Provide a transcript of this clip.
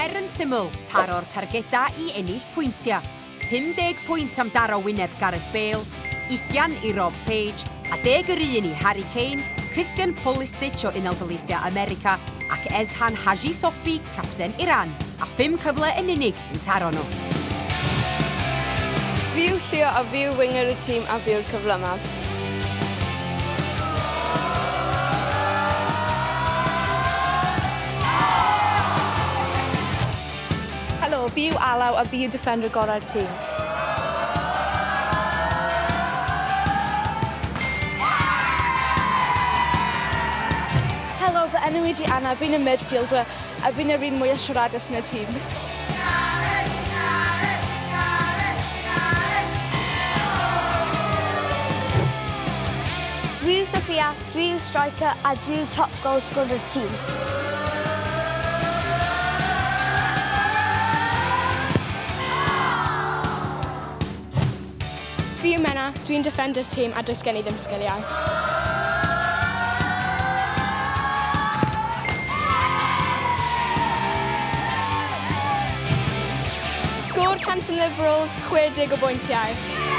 her yn syml, taro'r targeda i ennill pwyntiau. 50 pwynt am daro wyneb Gareth Bale, 20 i Rob Page, a 10 yr un i Harry Kane, Christian Pulisic o Unol Daleithiau America ac Ezhan Haji Sofi, capten Iran, a 5 cyfle yn unig i'w taro nhw. Fi yw Llio a fi yw winger y tîm a fi yw'r cyfle yma. Helo, fi yw Alaw a fi yw defender gorau'r tîm. Helo, fy enw i di Anna, fi'n y midfielder a fi'n yr un mwyaf siaradus yn y tîm. Dwi yw Sophia, dwi yw striker a dwi yw top goal scorer y tîm. Fi yw Menna, dwi'n defender tîm a does gen i ddim sgiliau. Sgôr Canton Liberals, 60 o bwyntiau.